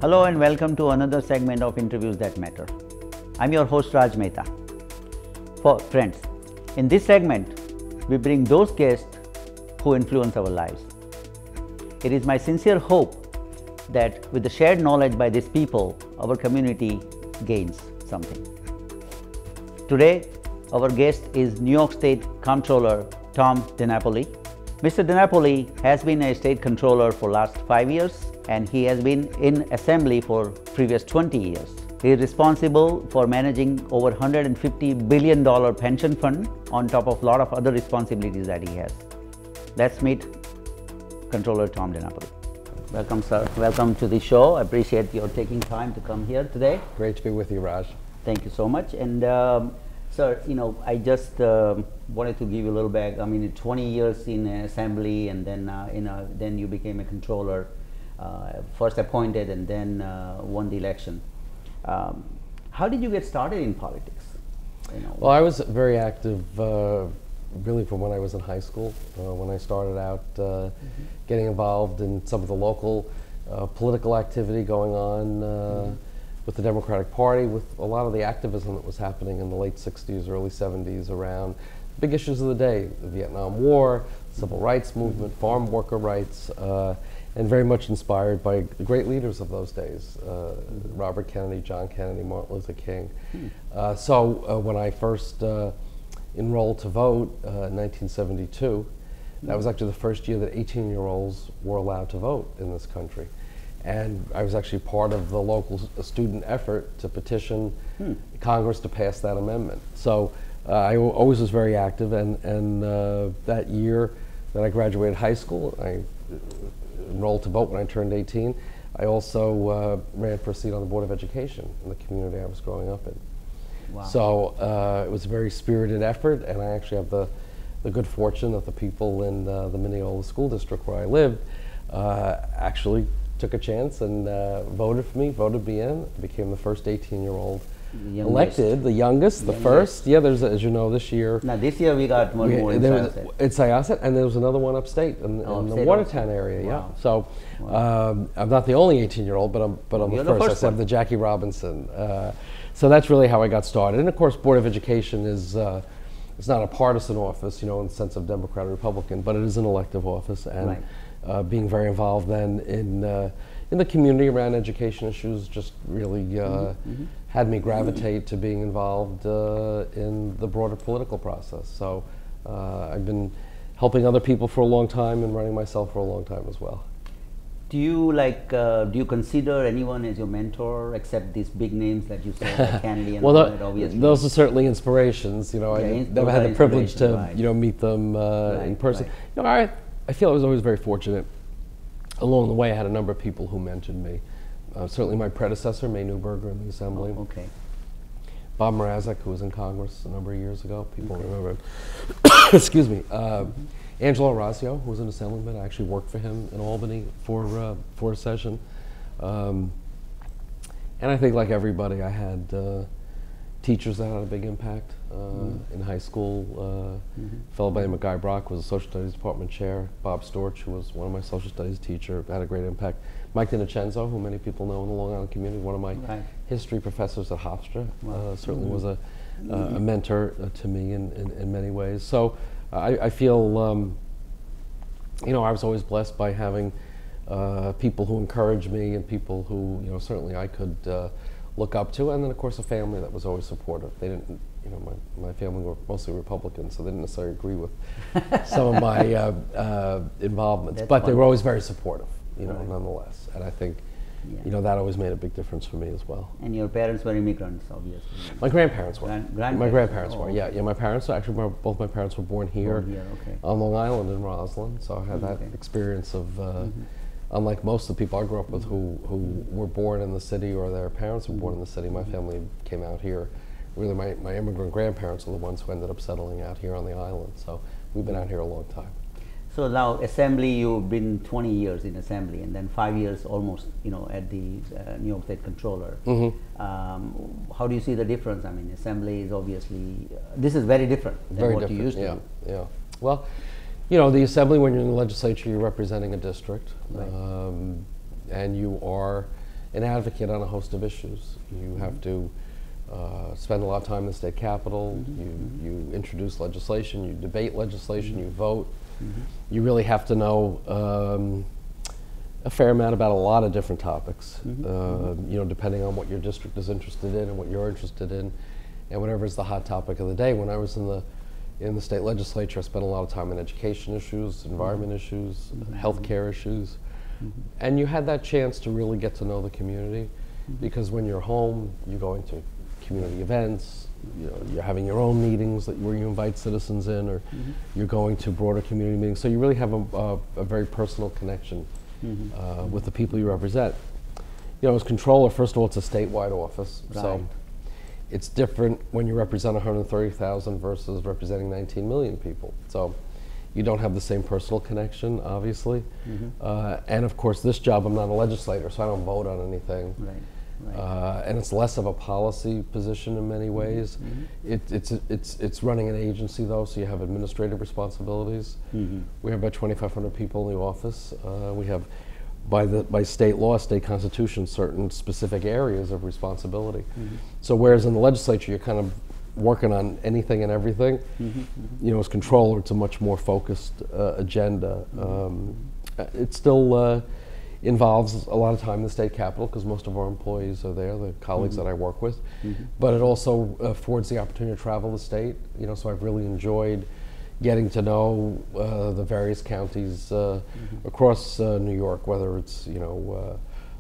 Hello and welcome to another segment of Interviews That Matter. I'm your host Raj Mehta. For friends, in this segment, we bring those guests who influence our lives. It is my sincere hope that with the shared knowledge by these people, our community gains something. Today, our guest is New York State Comptroller Tom DiNapoli. Mr. DiNapoli has been a state controller for last 5 years and he has been in assembly for previous 20 years. He is responsible for managing over $150 billion pension fund on top of a lot of other responsibilities that he has. Let's meet Comptroller Tom DiNapoli. Welcome, sir. Welcome to the show. I appreciate your taking time to come here today. Great to be with you, Raj. Thank you so much. And sir, I just wanted to give you a little back. 20 years in assembly, and then then you became a controller, first appointed, and then won the election. How did you get started in politics? Well, I was very active, really from when I was in high school. When I started out getting involved in some of the local political activity going on. With the Democratic Party, with a lot of the activism that was happening in the late 60s, early 70s around big issues of the day, the Vietnam War, civil rights movement, farm worker rights, and very much inspired by the great leaders of those days, Robert Kennedy, John Kennedy, Martin Luther King. So when I first enrolled to vote in 1972, that was actually the first year that 18-year-olds were allowed to vote in this country. And I was actually part of the local student effort to petition Congress to pass that amendment. So I always was very active, and that year that I graduated high school, I enrolled to vote when I turned 18. I also ran for a seat on the Board of Education in the community I was growing up in. Wow. So it was a very spirited effort, and I actually have the good fortune that the people in the Mineola School District where I lived actually took a chance and voted for me, voted me in, became the first 18-year-old elected, the youngest, the first. Yeah, there's, as you know, this year. Now this year we got one more in Syosset, and there was another one upstate in the Watertown area. Wow. Yeah. So I'm not the only 18-year-old, but I'm the first. I said the Jackie Robinson. So that's really how I got started. And of course, Board of Education is it's not a partisan office, in the sense of Democrat or Republican, but it is an elective office, and being very involved then in the community around education issues just really had me gravitate to being involved in the broader political process. So I've been helping other people for a long time and running myself for a long time as well. Do you consider anyone as your mentor except these big names that you said, like Kennedy and obviously? Those are certainly inspirations. I never had the privilege to meet them in person. I feel I was always very fortunate. Along the way, I had a number of people who mentored me. Certainly my predecessor, May Newberger in the Assembly. Bob Mrazek, who was in Congress a number of years ago. People remember. Excuse me. Angelo Orazio, who was an Assemblyman. I actually worked for him in Albany for a session. And I think, like everybody, I had teachers that had a big impact. In high school, a fellow by the name of Guy Brock was a social studies department chair. Bob Storch, who was one of my social studies teacher, had a great impact. Mike DiNapoli, who many people know in the Long Island community, one of my history professors at Hofstra, certainly was a mentor to me in many ways. So I feel, I was always blessed by having people who encouraged me and people who, certainly I could look up to, and then of course a family that was always supportive. They didn't, my family were mostly Republicans, so they didn't necessarily agree with some of my involvements, but they were always very supportive, nonetheless. And I think, that always made a big difference for me as well. And your parents were immigrants, obviously. My grandparents were. My grandparents were. Okay. Yeah. My parents actually both my parents were born here on Long Island in Roslyn, so I had that experience of. Unlike most of the people I grew up with who were born in the city or their parents were born in the city, my family came out here. Really, my immigrant grandparents are the ones who ended up settling out here on the island. So we've been out here a long time. So now Assembly, you've been 20 years in Assembly, and then 5 years almost, at the New York State Comptroller. How do you see the difference? Assembly is obviously, this is very different than what you used to do. Yeah. Well, the Assembly, when you're in the legislature, you're representing a district, and you are an advocate on a host of issues. You have to spend a lot of time in the state capitol, you introduce legislation, you debate legislation, you vote. You really have to know a fair amount about a lot of different topics, you know, depending on what your district is interested in and what you're interested in, and whatever is the hot topic of the day. When I was in the state legislature, I spent a lot of time on education issues, environment issues, healthcare issues, and you had that chance to really get to know the community, because when you're home, you're going to community events, you know, you're having your own meetings where you invite citizens in, or you're going to broader community meetings. So you really have a very personal connection with the people you represent. You know, as controller, first of all, it's a statewide office, so it's different when you represent 130,000 versus representing 19 million people. So you don't have the same personal connection, obviously. And of course, this job, I'm not a legislator, so I don't vote on anything. And it's less of a policy position in many ways. It's running an agency, though, so you have administrative responsibilities. We have about 2,500 people in the office. We have, by state law, state constitution, certain specific areas of responsibility. So whereas in the legislature, you're kind of working on anything and everything, you know, as controller, it's a much more focused agenda. It still involves a lot of time in the state capitol, because most of our employees are there, the colleagues that I work with. But it also affords the opportunity to travel the state, you know, so I've really enjoyed getting to know the various counties across New York, whether it's, you know,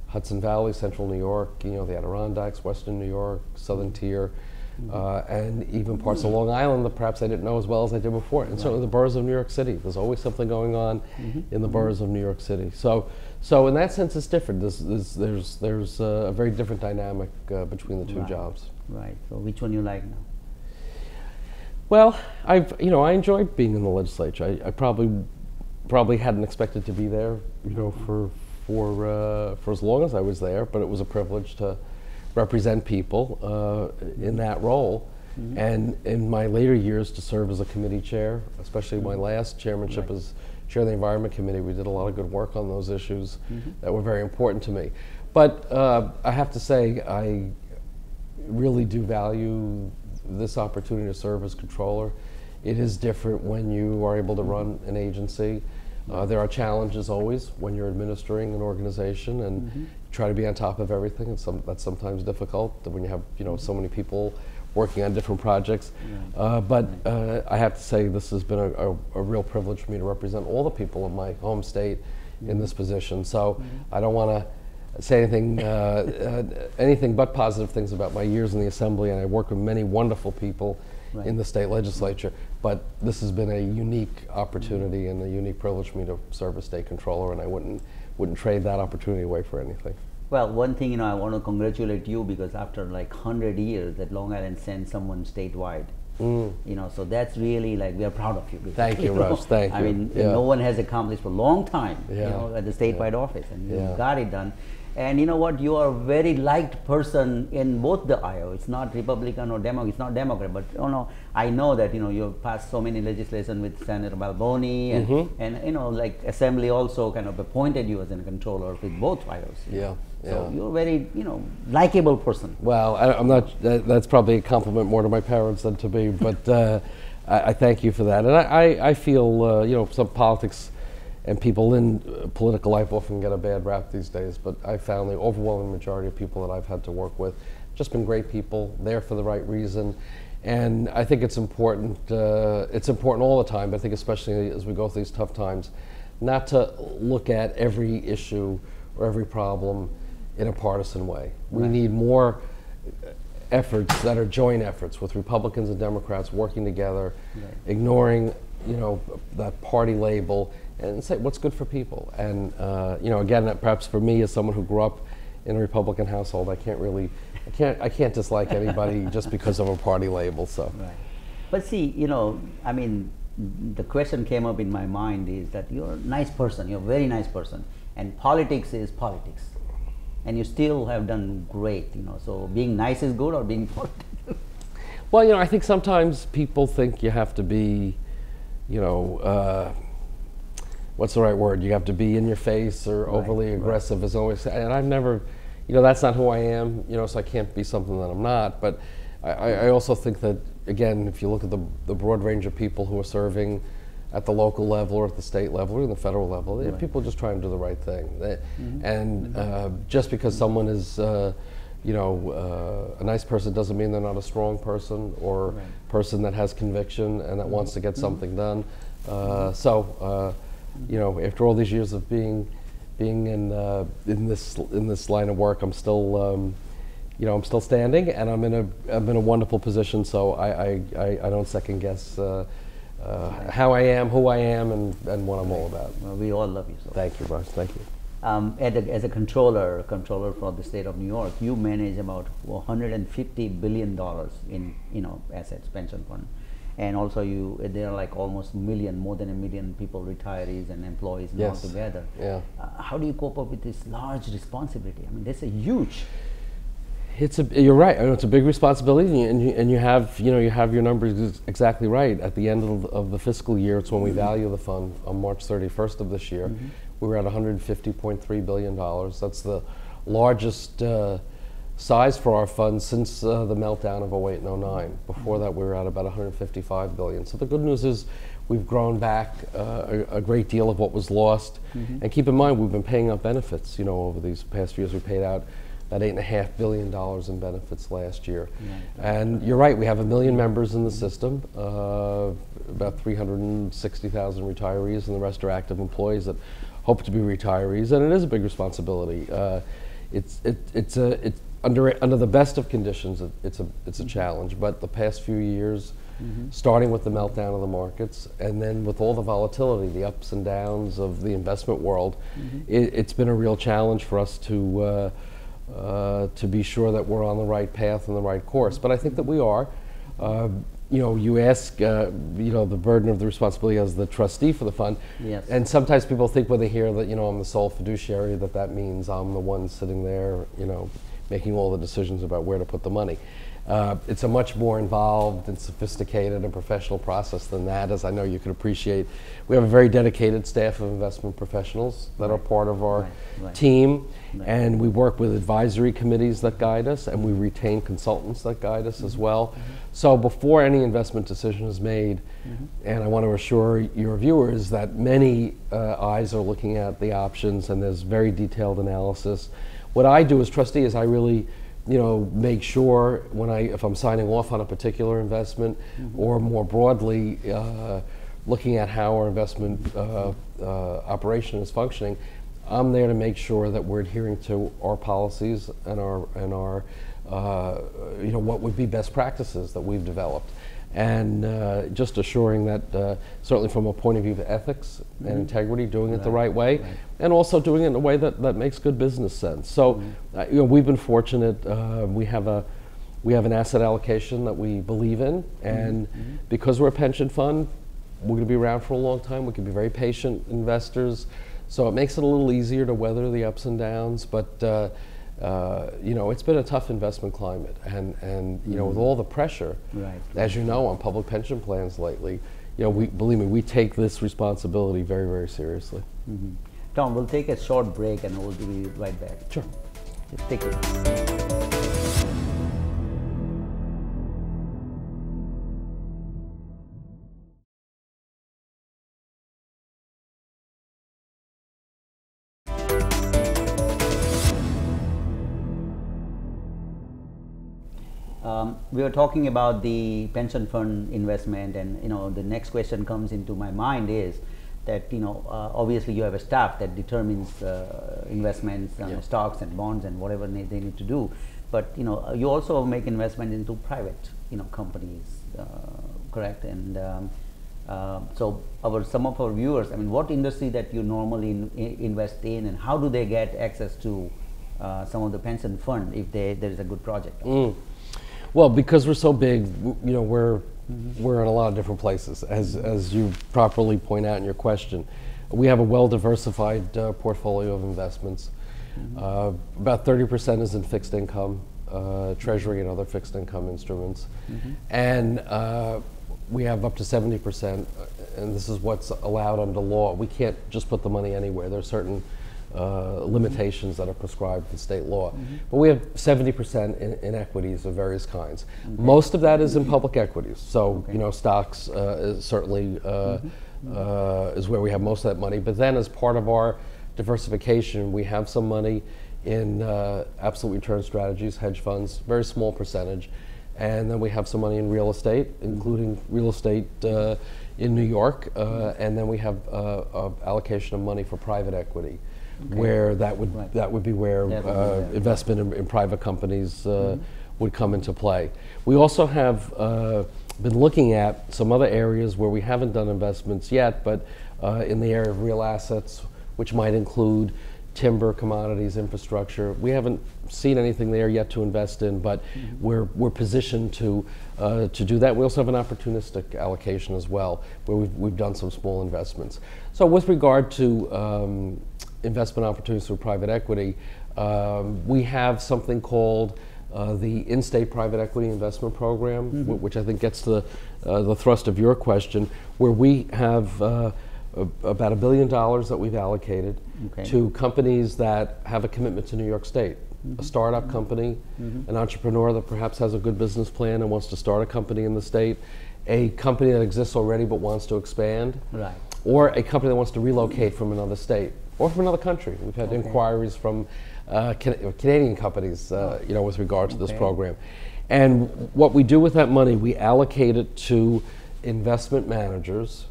Hudson Valley, Central New York, you know, the Adirondacks, Western New York, Southern Tier, and even parts of Long Island that perhaps I didn't know as well as I did before, and certainly the boroughs of New York City. There's always something going on in the boroughs of New York City. So in that sense, it's different. There's a very different dynamic between the two jobs. Right. So which one you like now? Well, I enjoyed being in the legislature. I probably hadn't expected to be there, you know, for as long as I was there, but it was a privilege to represent people in that role. And in my later years, to serve as a committee chair, especially my last chairmanship as chair of the Environment Committee. We did a lot of good work on those issues that were very important to me. But I have to say, I really do value this opportunity to serve as controller. It is different when you are able to run an agency. There are challenges always when you're administering an organization, and try to be on top of everything. And that's sometimes difficult when you have, you know, so many people working on different projects. But I have to say, this has been a real privilege for me to represent all the people in my home state in this position. So I don't want to say anything but positive things about my years in the Assembly, and I work with many wonderful people in the state legislature. But this has been a unique opportunity and a unique privilege for me to serve as state controller, and I wouldn't trade that opportunity away for anything. Well, one thing, you know, I want to congratulate you, because after like 100 years that Long Island sent someone statewide. You know, so that's really, like, we are proud of you. Thank you, Raj. Thank you. I mean, no one has accomplished for a long time, you know, at the statewide office, and you got it done. And you know what? You are a very liked person in both the aisle. It's not Republican or Democrat. It's not Democrat, but I know that, you know, you've passed so many legislation with Senator Balboni, and you know, like Assembly also kind of appointed you as a controller with both aisles. So you're a very, you know, likable person. Well, I'm not. That's probably a compliment more to my parents than to me, but I thank you for that. And I feel, you know, some politics and people in political life often get a bad rap these days, but I found the overwhelming majority of people that I've had to work with just been great people, there for the right reason. And I think it's important all the time, but I think especially as we go through these tough times, not to look at every issue or every problem in a partisan way. We need more efforts that are joint efforts with Republicans and Democrats working together, ignoring, you know, that party label, and say what's good for people. And you know, again, perhaps for me as someone who grew up in a Republican household, I can't dislike anybody just because of a party label. So. But see, you know, I mean, the question came up in my mind is that you're a nice person. You're a very nice person, and politics is politics, and you still have done great. You know, so being nice is good, or being politics? Well, you know, I think sometimes people think you have to be, you know, what's the right word? You have to be in your face or overly aggressive, as always. And I've never, that's not who I am, so I can't be something that I'm not. But I also think that, again, if you look at the broad range of people who are serving at the local level or at the state level or in the federal level, people just trying to do the right thing. Just because someone is, a nice person doesn't mean they're not a strong person or person that has conviction and that wants to get something done. After all these years of being in this line of work, I'm still I'm still standing, and I'm in a wonderful position. So I don't second guess how I am, who I am, and what I'm all about. Well, we all love you. So. Thank you, Raj. Thank you. As a controller for the state of New York, you manage about $150 billion in assets, pension fund, and also there are like almost more than 1 million people, retirees and employees all together. Yeah. How do you cope up with this large responsibility? I mean, that's a huge. You're right. It's a big responsibility, and you have your numbers exactly right. At the end of the fiscal year, it's when we value the fund on March 31st of this year. We were at $150.3 billion. That's the largest size for our fund since the meltdown of 08 and 09. Before that, we were at about $155 billion. So the good news is we've grown back a great deal of what was lost. And keep in mind, we've been paying out benefits. Over these past years, we paid out about $8.5 billion in benefits last year. And you're right, we have 1 million members in the system, about 360,000 retirees, and the rest are active employees that hope to be retirees, and it is a big responsibility. It's under the best of conditions, it's a challenge, but the past few years, starting with the meltdown of the markets, and then with all the volatility, the ups and downs of the investment world, it's been a real challenge for us to be sure that we're on the right path and the right course. But I think that we are. You ask, the burden of the responsibility as the trustee for the fund. Yes. And sometimes people think when they hear that, I'm the sole fiduciary, that means I'm the one sitting there, making all the decisions about where to put the money. It's a much more involved and sophisticated and professional process than that, as I know you can appreciate. We have a very dedicated staff of investment professionals that are part of our team, and we work with advisory committees that guide us, and we retain consultants that guide us as well. So before any investment decision is made, and I want to assure your viewers that many eyes are looking at the options, and there's very detailed analysis. What I do as trustee is I really make sure if I'm signing off on a particular investment, or more broadly looking at how our investment operation is functioning, I'm there to make sure that we're adhering to our policies and our what would be best practices that we've developed, and just assuring that certainly from a point of view of ethics and integrity, doing it the right way, and also doing it in a way that makes good business sense. So we've been fortunate. We have an asset allocation that we believe in, and because we're a pension fund, we're going to be around for a long time. We can be very patient investors, so it makes it a little easier to weather the ups and downs. But it's been a tough investment climate, and with all the pressure, as you know, on public pension plans lately, believe me, we take this responsibility very, very seriously. Tom, we'll take a short break and we'll be right back. Sure. Just take it. We were talking about the pension fund investment, and the next question comes into my mind is that obviously you have a staff that determines investments, stocks and bonds and whatever they need to do, but you also make investment into private companies, correct? And so some of our viewers, I mean, what industry that you normally invest in, and how do they get access to some of the pension fund if there is a good project? Well, because we're so big, we're in a lot of different places, as you properly point out in your question. We have a well-diversified portfolio of investments. About 30% is in fixed income, treasury and other fixed income instruments. And we have up to 70%, and this is what's allowed under law. We can't just put the money anywhere. There are certain limitations that are prescribed in state law. But we have 70% in equities of various kinds. Most of that is in public equities. So, you know, stocks is certainly is where we have most of that money. But then as part of our diversification, we have some money in absolute return strategies, hedge funds, very small percentage. And then we have some money in real estate, including real estate in New York. And then we have allocation of money for private equity, where that would be where investment in private companies would come into play. We also have been looking at some other areas where we haven't done investments yet, but in the area of real assets, which might include timber, commodities, infrastructure. We haven't seen anything there yet to invest in, but we're positioned to do that. We also have an opportunistic allocation as well, where we've done some small investments. So with regard to investment opportunities through private equity, we have something called the in-state private equity investment program, which I think gets to the thrust of your question, where we have about $1 billion that we've allocated to companies that have a commitment to New York State. A startup company, an entrepreneur that perhaps has a good business plan and wants to start a company in the state, a company that exists already but wants to expand, or a company that wants to relocate from another state or from another country. We've had inquiries from Canadian companies, you know, with regard to this program. And what we do with that money, we allocate it to investment managers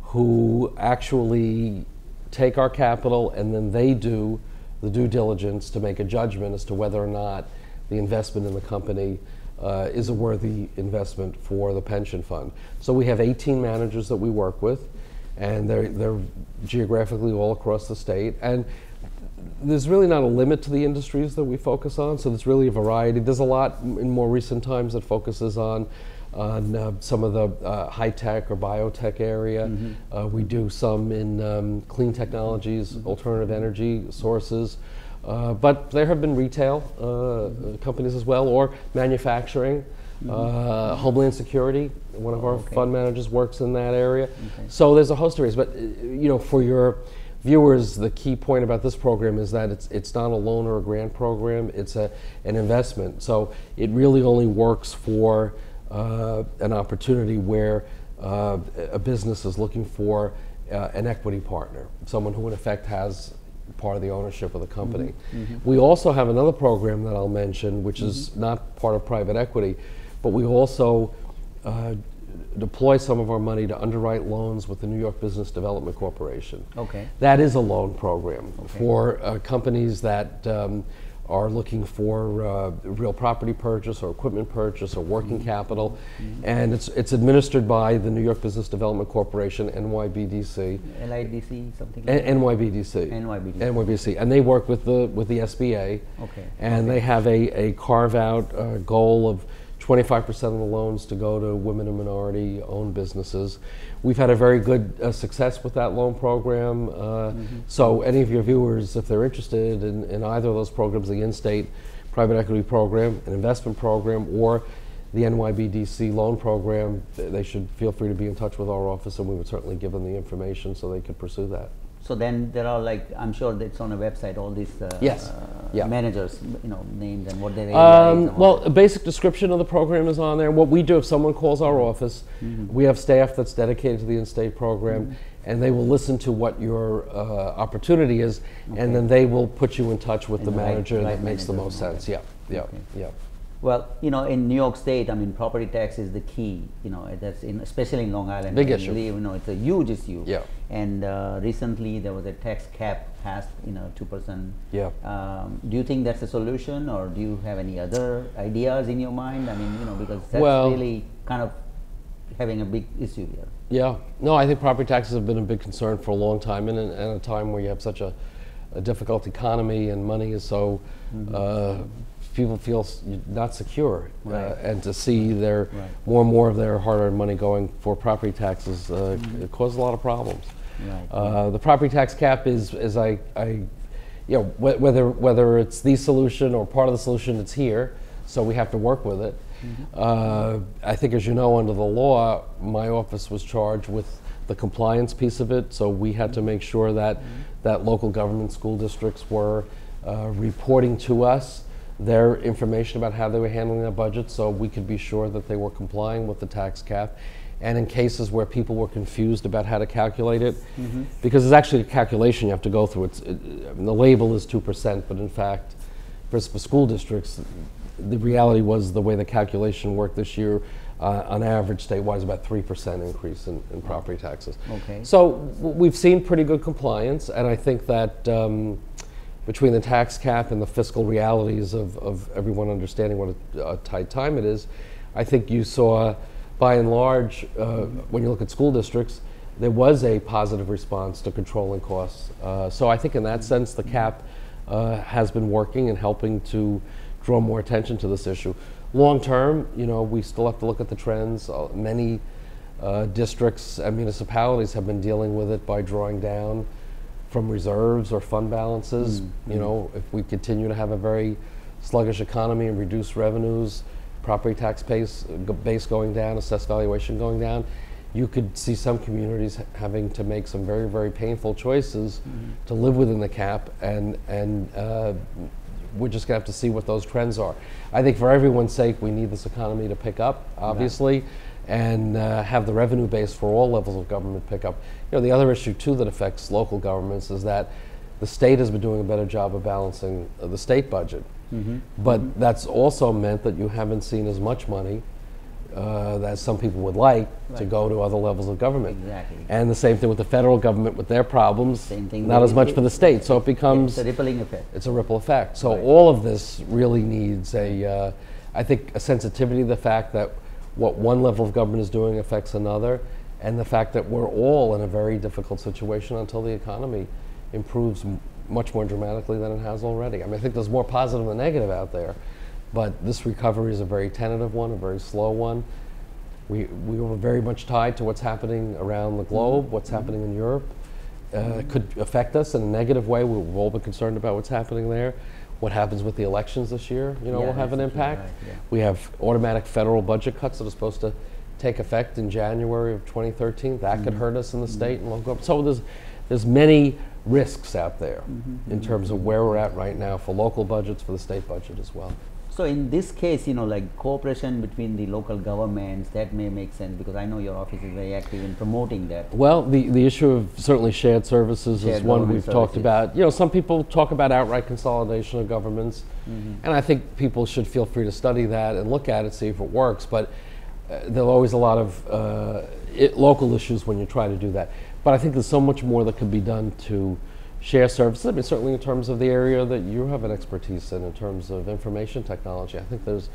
who actually take our capital, and then they do the due diligence to make a judgment as to whether or not the investment in the company is a worthy investment for the pension fund. So we have 18 managers that we work with, and they're geographically all across the state. And there's really not a limit to the industries that we focus on, so there's really a variety. There's a lot in more recent times that focuses on some of the high-tech or biotech area. We do some in clean technologies, alternative energy sources, but there have been retail companies as well, or manufacturing, Homeland Security. One of our fund managers works in that area. So there's a host of areas, but you know, for your viewers, the key point about this program is that it's not a loan or a grant program, it's an investment. So it really only works for an opportunity where a business is looking for an equity partner, someone who in effect has part of the ownership of the company. We also have another program that I'll mention, which is not part of private equity, but we also deploy some of our money to underwrite loans with the New York Business Development Corporation. That is a loan program for companies that are looking for real property purchase or equipment purchase or working capital, and it's administered by the New York Business Development Corporation, NYBDC. LIDC, something like that? NYBDC. NYBDC, and they work with the SBA, and they have a carve-out goal of 25% of the loans to go to women and minority-owned businesses. We've had a very good success with that loan program. So any of your viewers, if they're interested in either of those programs, the in-state private equity program, an investment program, or the NYBDC loan program, they should feel free to be in touch with our office, and we would certainly give them the information so they could pursue that. So then there are, like, I'm sure it's on a website, all these managers, you know, names and what they well, a basic description of the program is on there. What we do, if someone calls our office, we have staff that's dedicated to the in-state program, and they will listen to what your opportunity is, and then they will put you in touch with the manager that makes the most sense. Well, you know, in New York State, I mean, property tax is the key. You know, that's especially in Long Island. Big issue. You know, it's a huge issue. And recently there was a tax cap passed, you know, 2%. Do you think that's a solution, or do you have any other ideas in your mind? I mean, you know, because that's really kind of having a big issue here. No, I think property taxes have been a big concern for a long time, and at a time where you have such a difficult economy and money is so people feel not secure, and to see their more and more of their hard-earned money going for property taxes it causes a lot of problems. The property tax cap is you know, whether it's the solution or part of the solution, it's here, so we have to work with it. I think, as you know, under the law, my office was charged with the compliance piece of it. So we had to make sure that that local government school districts were reporting to us their information about how they were handling their budget, so we could be sure that they were complying with the tax cap. And in cases where people were confused about how to calculate it, because there's actually a calculation you have to go through. I mean, the label is 2%, but in fact, for school districts, the reality was the way the calculation worked this year, on average statewide, is about 3% increase in property taxes. Okay. So we've seen pretty good compliance, and I think that between the tax cap and the fiscal realities of everyone understanding what a tight time it is, I think you saw, by and large, when you look at school districts, there was a positive response to controlling costs. So I think in that sense, the cap has been working and helping to draw more attention to this issue. Long term, you know, we still have to look at the trends. Many districts and municipalities have been dealing with it by drawing down from reserves or fund balances. You know, if we continue to have a very sluggish economy and reduce revenues, property tax base going down, assessed valuation going down, you could see some communities having to make some very, very painful choices to live within the cap, and we're just gonna have to see what those trends are. I think for everyone's sake, we need this economy to pick up, obviously, and have the revenue base for all levels of government pick up. You know, the other issue too that affects local governments is that the state has been doing a better job of balancing the state budget. But that's also meant that you haven't seen as much money that some people would like to go to other levels of government. Exactly. And the same thing with the federal government with their problems, Same thing not as much for the state. So it becomes... It's a rippling effect. It's a ripple effect. So all of this really needs a, I think, a sensitivity to the fact that what one level of government is doing affects another, and the fact that we're all in a very difficult situation until the economy improves much more dramatically than it has already. I mean, I think there's more positive than negative out there, but this recovery is a very tentative one, a very slow one. We were very much tied to what's happening around the globe, what's happening in Europe. It could affect us in a negative way. We've all been concerned about what's happening there. What happens with the elections this year, you know, will have an impact. Right, We have automatic federal budget cuts that are supposed to take effect in January of 2013. That could hurt us in the state and local government. So there's many risks out there in terms of where we're at right now for local budgets, for the state budget as well. So in this case, you know, like cooperation between the local governments, that may make sense, because I know your office is very active in promoting that. Well, the issue of certainly shared services is one we've talked about. You know, some people talk about outright consolidation of governments, and I think people should feel free to study that and look at it, see if it works, but there are always a lot of local issues when you try to do that. But I think there's so much more that could be done to share services. I mean, certainly in terms of the area that you have an expertise in terms of information technology. I think there's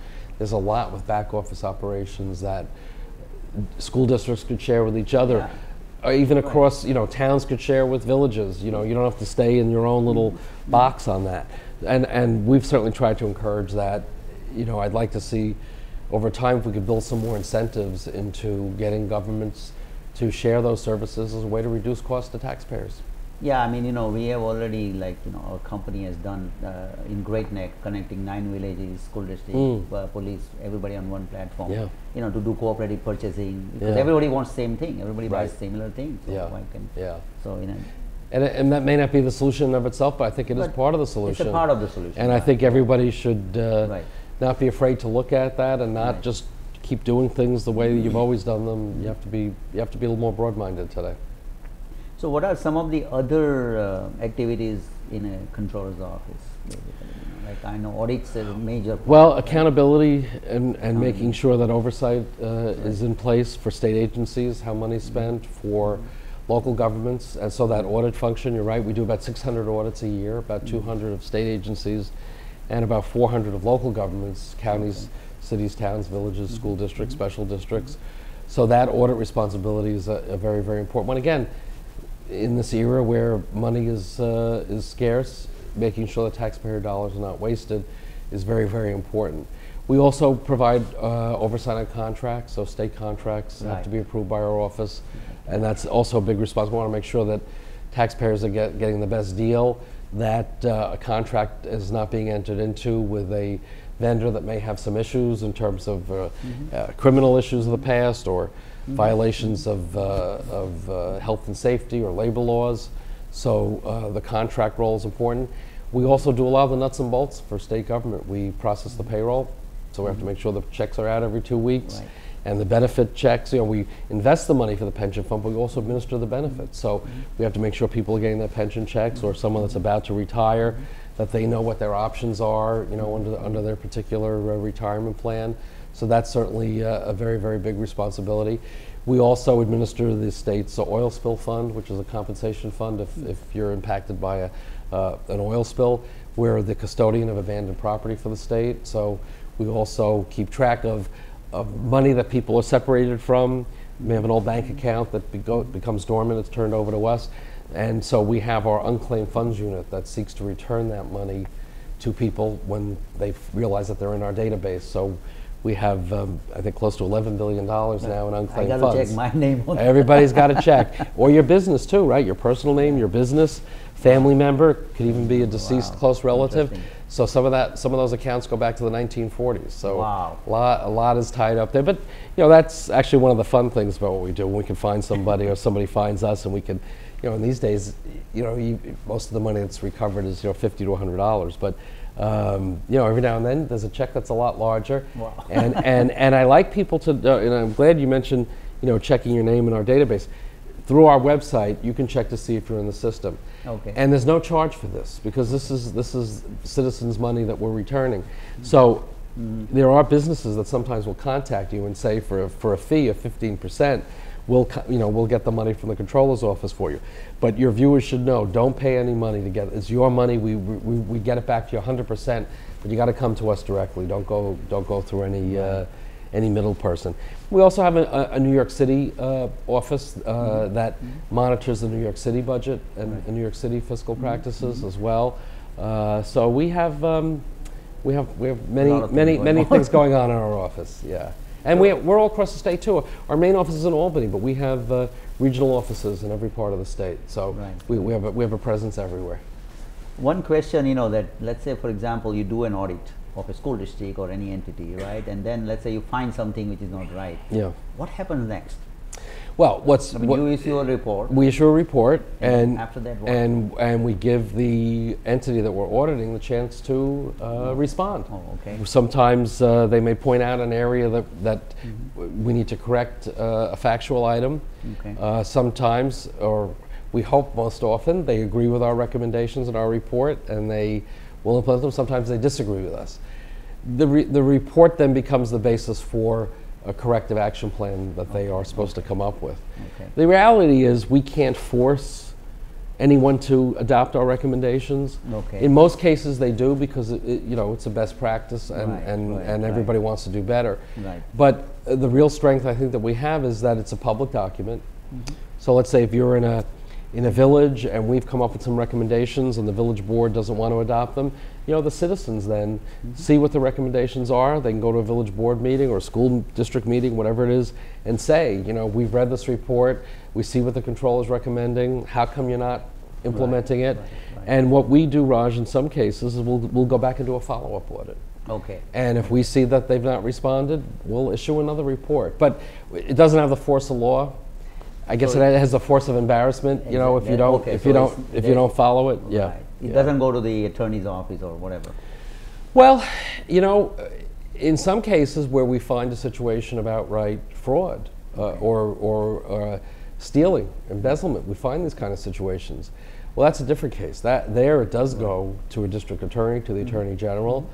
a lot with back office operations that school districts could share with each other. Or even across, you know, towns could share with villages. You know, you don't have to stay in your own little box on that. And we've certainly tried to encourage that. You know, I'd like to see over time if we could build some more incentives into getting governments to share those services as a way to reduce costs to taxpayers. Yeah, I mean, you know, we have already, like, you know, our company has done in Great Neck, connecting 9 villages, school district, police, everybody on one platform, you know, to do cooperative purchasing, because everybody wants the same thing, everybody buys similar things. So why can, so, you know. And that may not be the solution of itself, but I think it is part of the solution. It's a part of the solution. And I think everybody should not be afraid to look at that and not just keep doing things the way that you've always done them. You have to be a little more broad-minded today. So what are some of the other activities in a controller's office? Like, I know audits is a major part. Well, accountability and making sure that oversight is in place for state agencies, how money is spent, for local governments, and so that audit function, you're right, we do about 600 audits a year, about 200 of state agencies, and about 400 of local governments, counties, cities, towns, villages, school districts, special districts. So that audit responsibility is a very, very important one. Again, in this era where money is scarce, making sure that taxpayer dollars are not wasted is very, very important. We also provide oversight on contracts, so state contracts have to be approved by our office, and that's also a big responsibility. We want to make sure that taxpayers are getting the best deal, that a contract is not being entered into with a vendor that may have some issues in terms of criminal issues of the past or violations of health and safety or labor laws. So the contract role is important. We also do a lot of the nuts and bolts for state government. We process the payroll, so we have to make sure the checks are out every 2 weeks. Right. And the benefit checks, we invest the money for the pension fund, but we also administer the benefits. So we have to make sure people are getting their pension checks, or someone that's about to retire, that they know what their options are, under their particular retirement plan. So that's certainly a very, very big responsibility. We also administer the state's oil spill fund, which is a compensation fund if you're impacted by an oil spill. We're the custodian of abandoned property for the state. So we also keep track of money that people are separated from. We may have an old bank account that becomes dormant, it's turned over to us. And so we have our unclaimed funds unit that seeks to return that money to people when they realize that they're in our database. So we have, I think, close to $11 billion now in unclaimed funds. I got to check my name on Everybody's got to check. Or your business too, right? Your personal name, your business, family member, could even be a deceased close relative. So some of those accounts go back to the 1940s. So a lot is tied up there. But that's actually one of the fun things about what we do. When we can find somebody or somebody finds us, and we can, in these days, most of the money that's recovered is $50 to $100. But every now and then there's a check that's a lot larger. Wow. and I like people to, and I'm glad you mentioned, checking your name in our database. Through our website, you can check to see if you're in the system. Okay. And there's no charge for this, because this is citizens' money that we're returning. So there are businesses that sometimes will contact you and say for a fee of 15%, we'll get the money from the Comptroller's office for you. But your viewers should know, don't pay any money to get it. It's your money. We get it back to you 100%, but you got to come to us directly. Don't go through any middle person. We also have a New York City office that monitors the New York City budget and New York City fiscal practices as well. So we have many things going on in our office. Yeah, and we're all across the state too. Our main office is in Albany, but we have regional offices in every part of the state. So we have a presence everywhere. One question, that let's say, for example, you do an audit of a school district or any entity, right? And then let's say you find something which is not right. Yeah. What happens next? Well, you issue a report. We issue a report, and after that, what? and we give the entity that we're auditing the chance to respond. Oh, okay. Sometimes they may point out an area that we need to correct a factual item. Okay. Sometimes, or we hope most often, they agree with our recommendations in our report, and they will implement them. Sometimes they disagree with us. The report then becomes the basis for a corrective action plan that they are supposed to come up with. Okay. The reality is we can't force anyone to adopt our recommendations. Okay. In most cases they do, because it's a best practice, and everybody wants to do better. Right. But the real strength I think that we have is that it's a public document. So let's say if you're in a village and we've come up with some recommendations and the village board doesn't want to adopt them, the citizens then see what the recommendations are. They can go to a village board meeting or a school district meeting, whatever it is, and say, we've read this report, we see what the Comptroller is recommending, how come you're not implementing it? Right. And what we do, Raj, in some cases is we'll go back and do a follow-up audit. Okay. And if we see that they've not responded, we'll issue another report. But it doesn't have the force of law. I guess it has the force of embarrassment, if you don't follow it. Yeah. Right. It doesn't go to the attorney's office or whatever. Well, in some cases where we find a situation of outright fraud or stealing, embezzlement, we find these kind of situations. Well, that's a different case. There it does go to a district attorney, to the attorney general.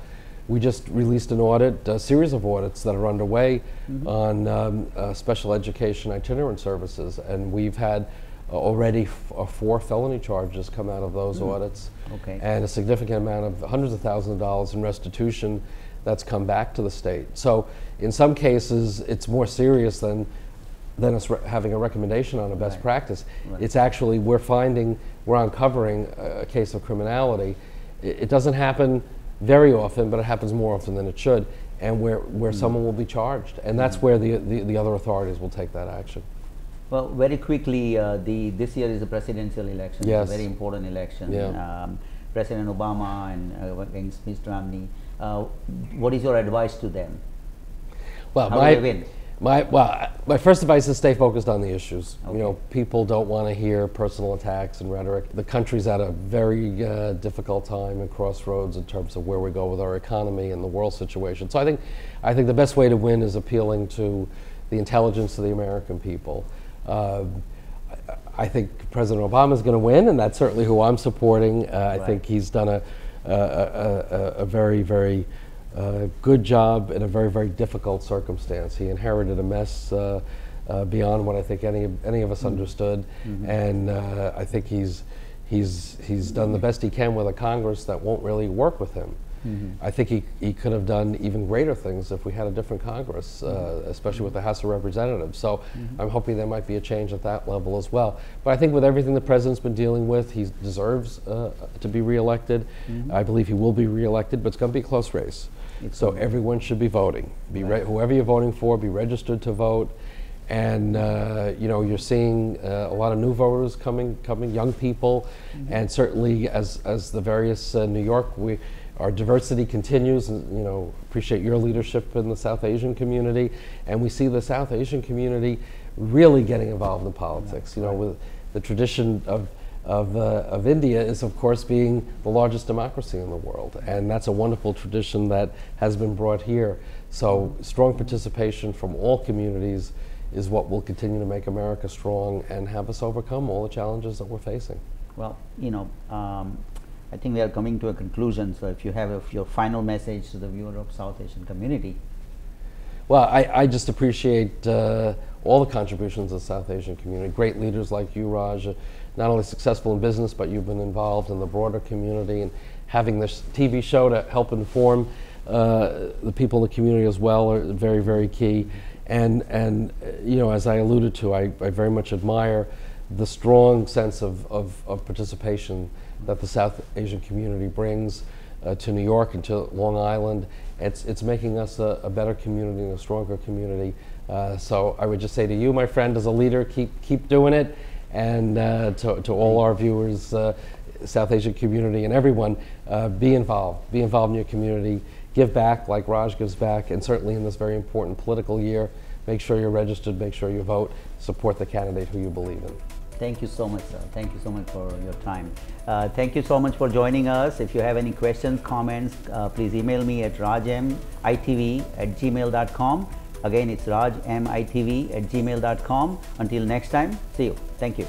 We just released an audit, a series of audits that are underway on special education itinerant services, and we've had already 4 felony charges come out of those audits, and a significant amount of hundreds of thousands of dollars in restitution that's come back to the state. So in some cases it's more serious than us having a recommendation on a best practice. It's actually, we're uncovering a case of criminality. It doesn't happen very often, but it happens more often than it should, and where someone will be charged, and that's where the other authorities will take that action. Well, very quickly, this year is a presidential election. Yes. It's a very important election. Yeah. President Obama and against Mr. Romney. What is your advice to them? Well, How do they win? My first advice is stay focused on the issues. Okay. You know, people don't want to hear personal attacks and rhetoric. The country's at a very difficult time and crossroads in terms of where we go with our economy and the world situation. So I think the best way to win is appealing to the intelligence of the American people. I think President Obama is going to win, and that's certainly who I'm supporting. Right. I think he's done a very, very good job in a very, very difficult circumstance. He inherited a mess beyond what I think any of us understood, and I think he's done the best he can with a Congress that won't really work with him. I think he could have done even greater things if we had a different Congress, especially with the House of Representatives. So I'm hoping there might be a change at that level as well. But I think with everything the president's been dealing with, he deserves to be reelected. I believe he will be reelected, but it's going to be a close race. So everyone should be voting. Whoever you're voting for, be registered to vote. And you know, you're seeing a lot of new voters coming, young people, and certainly as the various New York, our diversity continues, and you know, appreciate your leadership in the South Asian community, and we see the South Asian community really getting involved in politics. You know, with the tradition of India is of course being the largest democracy in the world, and that's a wonderful tradition that has been brought here. So strong participation from all communities is what will continue to make America strong and have us overcome all the challenges that we're facing. Well, you know, I think we are coming to a conclusion. So if you have your final message to the viewer of South Asian community. Well, I just appreciate all the contributions of the South Asian community. Great leaders like you, Raj, not only successful in business, but you've been involved in the broader community, and having this TV show to help inform the people in the community as well are very, very key. And you know, as I alluded to, I very much admire the strong sense of participation that the South Asian community brings to New York and to Long Island. It's making us a better community and a stronger community. So I would just say to you, my friend, as a leader, keep doing it. And to all our viewers, South Asian community and everyone, be involved in your community. Give back like Raj gives back, and certainly in this very important political year, make sure you're registered, make sure you vote, support the candidate who you believe in. Thank you so much, sir. Thank you so much for your time. Thank you so much for joining us. If you have any questions, comments, please email me at rajmitv@gmail.com. Again, it's rajmitv@gmail.com. Until next time, see you. Thank you.